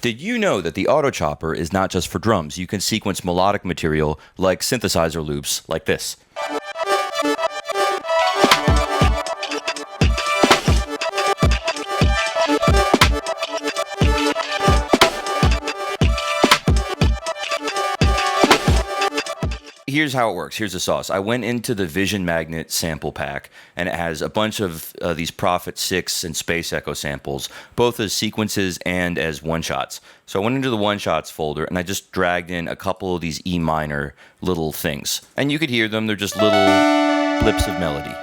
Did you know that the AUTOCHOPPER is not just for drums? You can sequence melodic material like synthesizer loops like this. Here's how it works. Here's the sauce. I went into the Vision Magnet sample pack, and it has a bunch of these Prophet 6 and Space Echo samples, both as sequences and as one-shots. So I went into the one-shots folder, and I just dragged in a couple of these E minor little things. And you could hear them. They're just little blips of melody.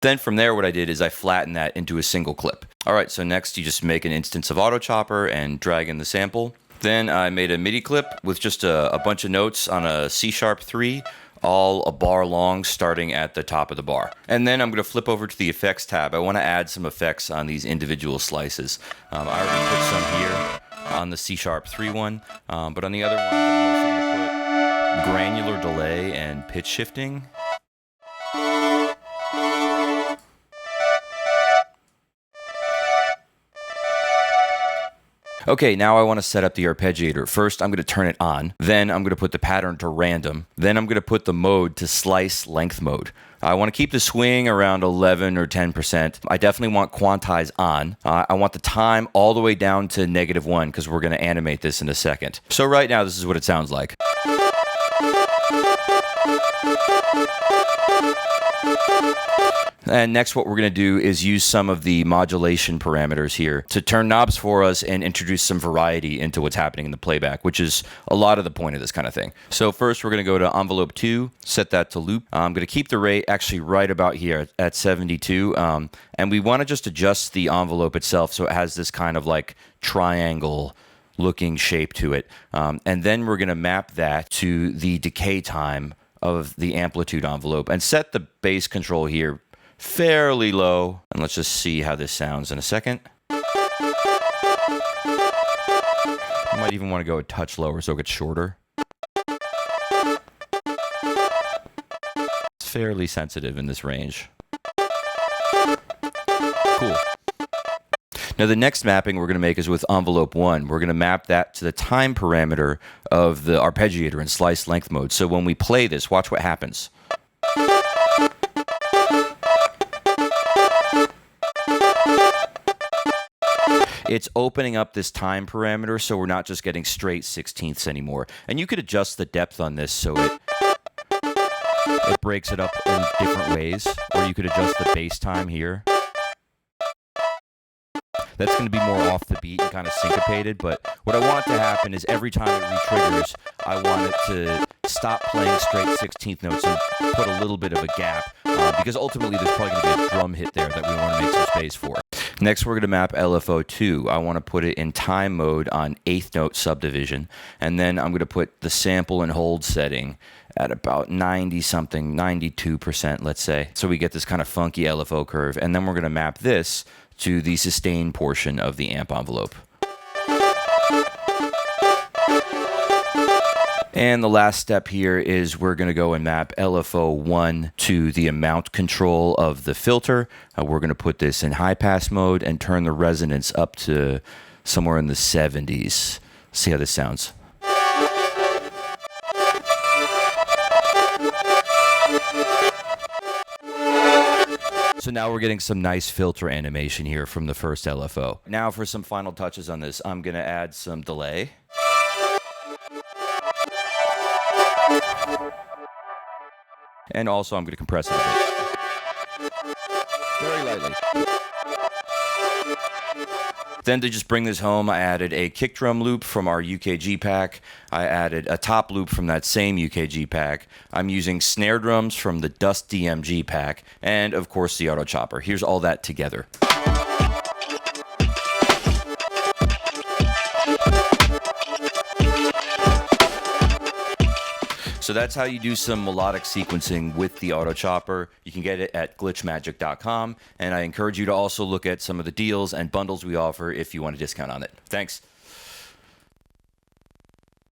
Then from there, what I did is I flattened that into a single clip. All right, so next you just make an instance of AUTOCHOPPER and drag in the sample. Then I made a MIDI clip with just a bunch of notes on a C-sharp 3, all a bar long, starting at the top of the bar. And then I'm going to flip over to the effects tab. I want to add some effects on these individual slices. I already put some here on the C-sharp 3 one, but on the other one, I'm mostly going to put granular delay and pitch shifting. Okay, now I want to set up the arpeggiator. First, I'm going to turn it on. Then I'm going to put the pattern to random. Then I'm going to put the mode to slice length mode. I want to keep the swing around 11 or 10%. I definitely want quantize on. I want the time all the way down to -1 because we're going to animate this in a second. So right now, this is what it sounds like. And next, what we're going to do is use some of the modulation parameters here to turn knobs for us and introduce some variety into what's happening in the playback, which is a lot of the point of this kind of thing. So first, we're going to go to envelope 2, set that to loop. I'm going to keep the rate actually right about here at 72. And we want to just adjust the envelope itself so it has this kind of like triangle looking shape to it. And then we're going to map that to the decay time of the amplitude envelope and set the bass control here fairly low. And let's just see how this sounds in a second. I might even want to go a touch lower so it gets shorter. It's fairly sensitive in this range. Cool. Now the next mapping we're going to make is with envelope 1. We're going to map that to the time parameter of the arpeggiator in slice length mode. So when we play this, watch what happens. It's opening up this time parameter, so we're not just getting straight 16ths anymore. And you could adjust the depth on this so it breaks it up in different ways, or you could adjust the bass time here. That's going to be more off the beat and kind of syncopated, but what I want to happen is every time it re-triggers, I want it to stop playing straight 16th notes and put a little bit of a gap, because ultimately there's probably going to be a drum hit there that we want to make some space for. Next, we're going to map LFO2. I want to put it in time mode on 8th note subdivision, and then I'm going to put the sample and hold setting at about 90-something, 92%, let's say. So we get this kind of funky LFO curve, and then we're going to map this to the sustain portion of the amp envelope. And the last step here is we're going to go and map LFO1 to the amount control of the filter. We're going to put this in high pass mode and turn the resonance up to somewhere in the 70s. See how this sounds. So now we're getting some nice filter animation here from the first LFO. Now for some final touches on this, I'm going to add some delay. And also I'm going to compress it a bit. Very lightly. Then to just bring this home, I added a kick drum loop from our UKG pack. I added a top loop from that same UKG pack. I'm using snare drums from the Dust DMG pack. And of course the AUTOCHOPPER. Here's all that together. So that's how you do some melodic sequencing with the AUTOCHOPPER. You can get it at glitchmagic.com, and I encourage you to also look at some of the deals and bundles we offer if you want a discount on it. Thanks.